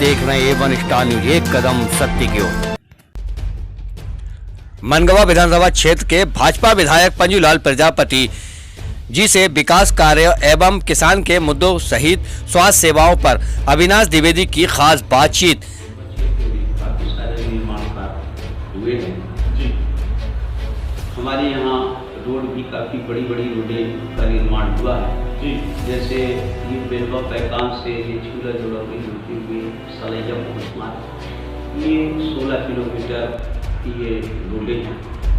देख रहे हैं A1 स्टार न्यूज, एक कदम सत्य की ओर। मनगवा विधानसभा क्षेत्र के भाजपा विधायक पंजूलाल प्रजापति जी से विकास कार्य एवं किसान के मुद्दों सहित स्वास्थ्य सेवाओं पर अविनाश द्विवेदी की खास बातचीत। हमारे यहाँ रोड भी काफ़ी बड़ी रोडें का निर्माण हुआ है जी। जैसे ये बेलवा पैकान से ये झूला जोड़ौली होते हुए सलैया पहुँचना, ये 16 किलोमीटर ये रोडें हैं।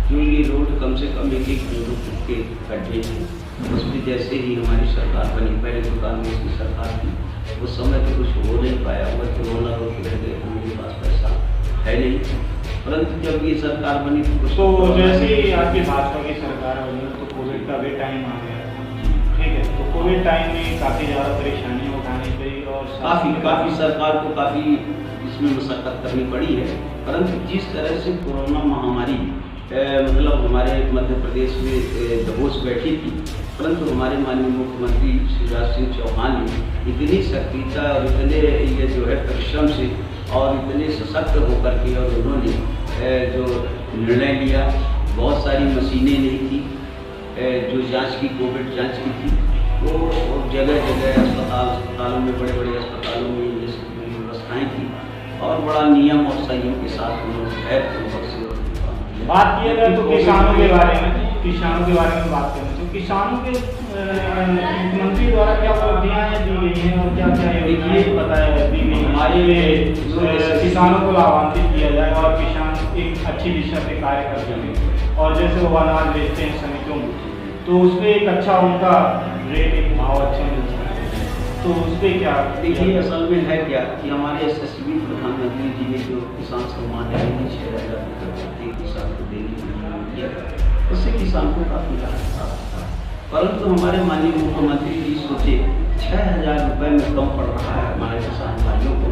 जो ये रोड कम से कम 1 किलोमीटर के गड्ढे हैं। उसमें जैसे ही हमारी सरकार बनी, पहले तो कांग्रेस की सरकार थी, उस समय तो कुछ हो नहीं पाया, वह कोरोना रोक रह गए, हमारे पास पैसा है नहीं। परंतु जब ये सरकार बनी तो जैसे ही आपकी भाजपा की सरकार बनी तो कोविड का भी टाइम आ गया, ठीक है। तो कोविड टाइम में काफ़ी ज़्यादा परेशानियाँ उठानी पड़ी और काफ़ी सरकार को काफ़ी इसमें मशक्कत करनी पड़ी है। परंतु जिस तरह से कोरोना महामारी मतलब हमारे मध्य प्रदेश में दबोच बैठी थी, परंतु हमारे माननीय मुख्यमंत्री शिवराज सिंह चौहान ने इतनी सक्रियता और इतने ये जो है परिश्रम से और इतने सशक्त होकर के और उन्होंने जो निर्णय लिया, बहुत सारी मशीनें नहीं थी जो जांच की, कोविड जांच की थी, तो जगह जगह अस्पतालों में, बड़े अस्पतालों में ये व्यवस्थाएँ थी और बड़ा नियम और संयम के साथ उन्होंने बात किया जाए तो किसानों के बारे में बात करें तो किसानों के मुख्यमंत्री द्वारा क्या उपलब्धियाँ दी गई हैं और क्या क्या योजनाएं बताया दी गई हमारे किसानों को लाभान्वित किया जाए और किसान एक अच्छी दिशा से कार्य कर सकें। और जैसे वो अनाज बेचते हैं समितियों में, तो उस पर एक अच्छा उनका रेट, एक भाव अच्छा मिलता है, तो उस पर क्या देखिए असल में है क्या कि हमारे यशस्वी प्रधानमंत्री जी ने जो किसान सम्मान निधि 6,000 रुपये किसान को देने किया, उससे किसान को काफ़ी राहत प्राप्त था। परंतु हमारे माननीय मुख्यमंत्री जी सोचे 6,000 रुपये में कम पड़ रहा है हमारे किसान भाइयों को,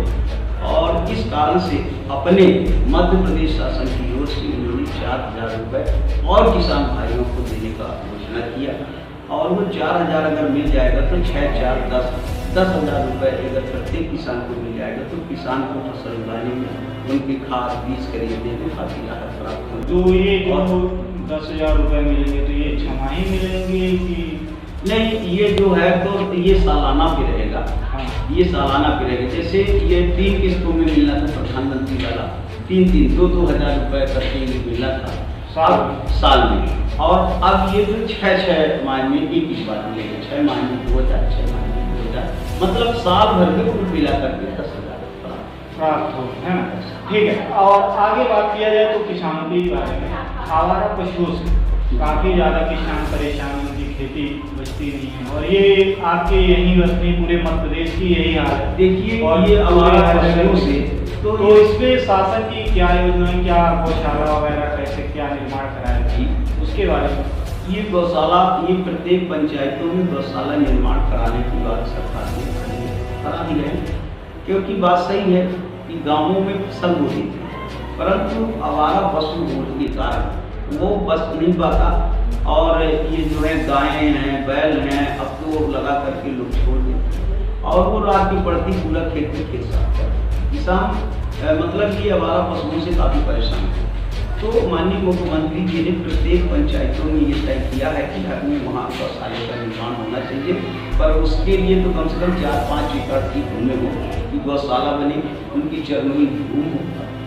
और इस कारण से अपने मध्य प्रदेश शासन की ओर से उन्होंने 4,000 रुपये और किसान भाइयों को देने का घोषणा किया। और वो 4,000 अगर मिल जाएगा तो 6, 4, 10,000 रुपये अगर प्रत्येक किसान को मिल जाएगा तो किसान को फसल उगाने में, उनकी खाद बीज खरीदने में काफ़ी राहत प्राप्त होगी। तो ये जो 10,000 रुपये मिलेंगे तो ये छमाही मिलेंगे कि नहीं? ये जो है तो ये सालाना पे रहेगा। हाँ। ये सालाना पे रहेगा। जैसे ये 3 किस्तों में मिलना था प्रधानमंत्री वाला, 2 हज़ार रुपये करके मिलना था साल में, और अब ये जो 6 माह में एक बार मिलेगा, 6 माह में 2,000, 6 माह में 2,000, मतलब साल भर में कुल मिला करके 10,000 प्राप्त हो, है ना? ठीक है। और आगे बात किया जाए तो किसानों के बारे में, आवारा पशुओं से काफ़ी ज़्यादा किसान परेशान, उनकी खेती बचती नहीं है, और ये आपके यहीं बसते पूरे मध्य प्रदेश की यही हाल है। देखिए और ये आवारा पशुओं से तो इस पर शासन की क्या योजनाएं, क्या गौशाला वगैरह कैसे क्या निर्माण कराया जी, उसके बारे में? ये गौशाला, ये प्रत्येक पंचायतों में गौशाला निर्माण कराने की बात सरकार ने करा दी है, क्योंकि बात सही है कि गाँवों में फसल होती थी, परंतु आवारा पशु होने के कारण वो बस नहीं पाता, और ये जो है गायें हैं, बैल हैं, अब तो लगा करके लोग छोड़ देते, और वो रात की पड़ती पूरा खेत में खेत साफ करते। किसान मतलब ये आवारा पशुओं से काफ़ी परेशान है। तो माननीय मुख्यमंत्री जी ने प्रत्येक पंचायतों में ये तय किया है कि हर में वहाँ गौशाले का निर्माण होना चाहिए, पर उसके लिए तो कम से कम 4-5 एकड़ की भूमि हो कि गौशाला बने, उनकी चरनी भूमि हो,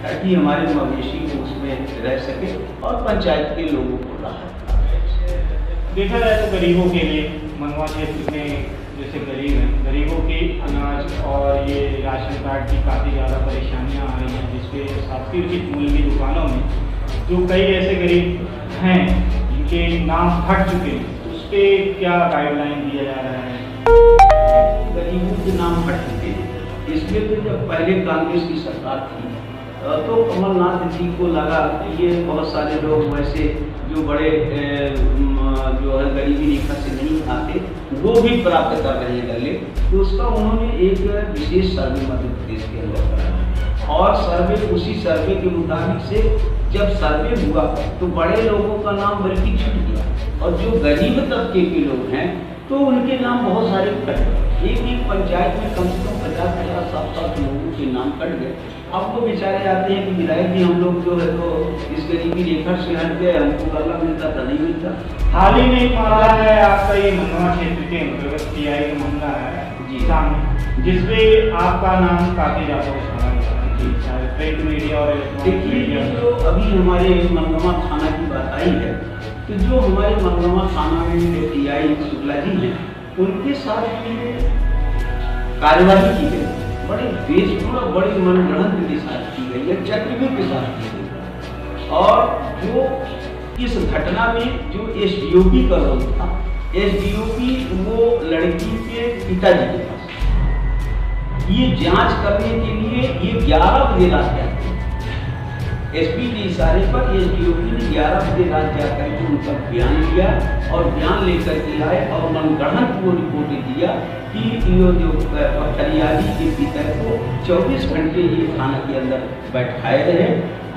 ताकि हमारे मवेशी को उसमें रह सके और पंचायत के लोगों को राहत। देखा जाए तो गरीबों के लिए मनवा क्षेत्र में जैसे गरीब हैं, गरीबों की अनाज और ये राशन कार्ड की काफ़ी ज़्यादा परेशानियाँ आ रही हैं, जिसपे शासकीय उचित मूल्य की दुकानों में जो कई ऐसे गरीब हैं जिनके नाम हट चुके हैं, तो उस पर क्या गाइडलाइन दिया जा रहा है? गरीबों के नाम हट चुके हैं, इसमें तो जब पहले कांग्रेस की सरकार थी तो कमलनाथ जी को लगा कि ये बहुत सारे लोग वैसे जो बड़े जो है गरीबी रेखा से नहीं आते, वो भी प्राप्त कर रहे हैं गले, तो उसका उन्होंने एक विशेष सर्वे मध्य प्रदेश के अंदर कराया, और सर्वे, उसी सर्वे के मुताबिक से जब सर्वे हुआ तो बड़े लोगों का नाम बल्कि छूट गया, और जो गरीब तबके के लोग हैं तो उनके नाम बहुत सारे कट गए। एक एक पंचायत में कम से कम 50-50, 60 लोगों के नाम कट गए। अब तो बेचारे आते हैं कि विधायक जी हम लोग जो है तो इस गरीबी रेखा से हट गए, हमको गल्ला मिलता था नहीं मिलता। हाल ही में मामला है आपका, ये मनवा क्षेत्र के अंतर्गत टीआई का मामला है जी सामने, जिसमें आपका नाम काफी ज्यादा प्रिंट मीडिया और देखिए जो अभी हमारे मनगमा थाना की बात आई है, तो जो हमारे मनगमा थाना में जो टीआई शुक्ला जी हैं उनके साथ में कार्यवाही की गई, बड़े बेसुरा बड़ी मनगढ़ंत के साथ की गई है, चक्रव्यूह के साथ की गई। और जो इस घटना में जो एसडीओपी का रोल था, एसडीओपी वो लड़की के पिताजी के पास ये जांच करने के लिए ये 11 बजे रात गए। एसपी के इशारे पर एसडीओपी ने 11 बजे रात जाकर के उनका बयान लिया और बयान लेकर के आए और मनगढ़ंत वो रिपोर्ट दिया कि ये जो फरियादी के पिता को 24 घंटे ये थाना के अंदर बैठाए रहे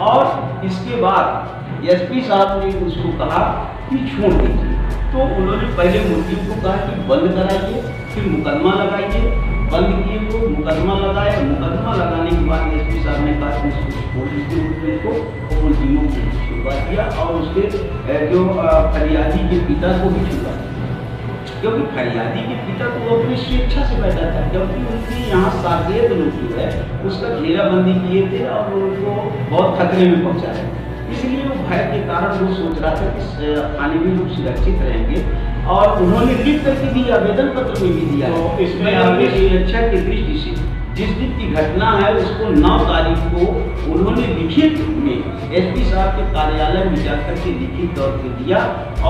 और इसके बाद एसपी साहब ने उसको कहा कि छोड़ दीजिए। तो उन्होंने पहले मुद्दे को कहा कि बंद कराइए, फिर मुकदमा लगाइए, बंद किए तो मुकदमा लगाया, मुकदमा लगाने के बाद एसपी साहब ने कहा कि उसको छोड़ दीजिए मुद्दे को, और मुलजिमों को छुड़वा दिया और उसके जो फरियादी के पिता को भी छुड़वा दिया, क्योंकि फरियादी के पिता को वो अपनी स्वेच्छा से बैठा था, क्योंकि उनके यहाँ साकेत लोग जो है उसका घेराबंदी किए थे और उनको बहुत खतरे में पहुँचाया, इसलिए वो भय के कारण वो सोच रहा था कि थाने में लोग सुरक्षित रहेंगे और उन्होंने लिख करके भी आवेदन पत्र में भी दिया। तो इसमें अपनी सुरक्षा की दृष्टि से जिस दिन की घटना है उसको 9 तारीख को उन्होंने लिखित में एसपी साहब के कार्यालय में जाकर के लिखित तौर पर दिया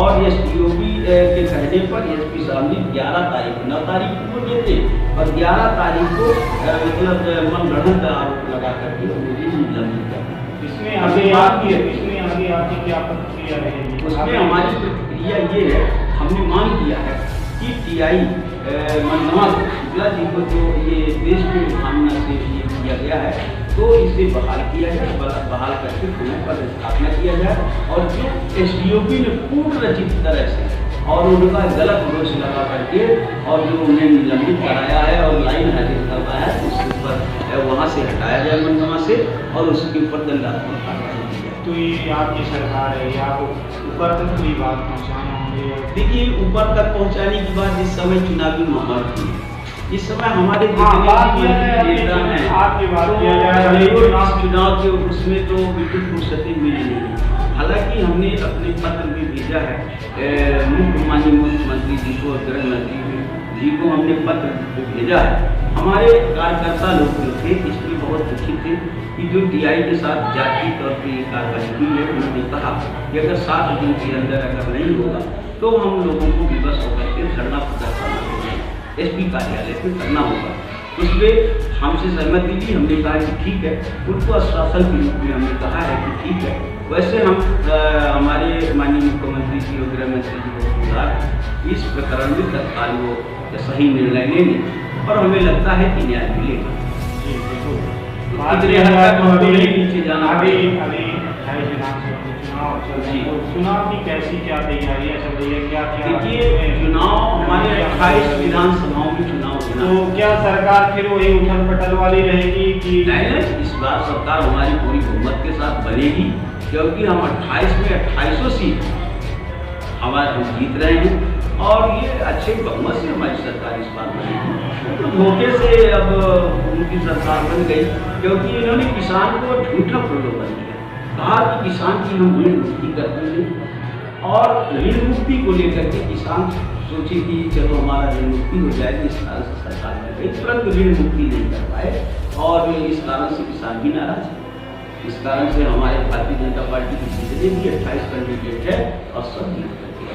और एसडीओपी के कहने पर एसपी साहब ने 11 तारीख 9 तारीख को देते और 11 तारीख को मतलब मनगढ़ंत आरोप लगा करके मुझे निलंबित कर। इसमें आगे आपकी क्या प्रतिक्रिया रहेगी? उसमें हमारी प्रतिक्रिया ये है, हमने मांग किया है कि टीआई मनगमा शुक्ला जी को जो ये देश में भावना से ये किया गया है तो इसे बहाल किया जाए, बहाल करके पुनः पदस्थापना किया जाए और जो एसडीओपी ने पूर्ण रचित तरह से और उनका गलत दोष लगा करके और जो उन्हें निलंबित कराया है और लाइन हाजिर करवाया है उसके ऊपर वहाँ से हटाया जाए मनगमा से और उसके ऊपर दंडात्मक कार्रवाई की जाए। तो ये आपकी सरकार है, या आप ऊपर तक कोई बात पहुँचाना होंगे? देखिए ऊपर तक पहुँचाने की बात इस समय चुनावी माहौल थी, इस समय हमारे चुनाव के उसमें तो बिल्कुल फुर्सती मिली नहीं। हालांकि हमने अपने पत्र में भेजा है माननीय मुख्यमंत्री जी को, गृह मंत्री जी को हमने पत्र भेजा है। हमारे कार्यकर्ता लोग जो थे इसमें बहुत दुखी थे कि जो टीआई के साथ जाति तौर पर ये कार्रवाई हुई है, उन्होंने कहा कि अगर 7 दिन के अंदर अगर नहीं होगा तो हम लोगों को विवश होकर के धरना प्रदर्शन एसपी कार्यालय पे करना होगा। उसमें हमसे सहमति दी, हमने कहा कि ठीक है, उनको आश्वासन के रूप में हमने कहा है कि ठीक है। वैसे हम हमारे माननीय मुख्यमंत्री जी और गृह मंत्री जी को सुधार इस प्रकरण में तत्काल वो सही निर्णय लेंगे और हमें लगता है कि न्याय मिलेगा। नीचे जाना चुनाव की कैसी क्या तैयारियां चल रही है? क्या देखिए चुनाव हमारे 28 विधानसभाओं में चुनाव होना, तो क्या सरकार फिर वही उथल पटल वाली रहेगी कि नहीं? इस बार सरकार हमारी पूरी बहुमत के साथ बनेगी, क्योंकि हम 28 में 2800 सीट हमारे हम जीत रहे हैं और ये अच्छे बहुमत से हमारी सरकार इस बार बनेगी। तो धोखे से अब उनकी सरकार बन गई, क्योंकि इन्होंने किसान को झूठा प्रलोभन दिया, कहा कि किसान की हम ऋण मुक्ति करते हैं और ऋण मुक्ति को लेकर के किसान सोचे कि चलो हमारा ऋण मुक्ति हो जाएगी, इस कारण से सरकार ने गई, तुरंत ऋण मुक्ति नहीं कर पाए और इस कारण से किसान भी नाराज है। इस कारण से हमारे भारतीय जनता पार्टी की जितने भी 28 कैंडिडेट है और सब जीत करके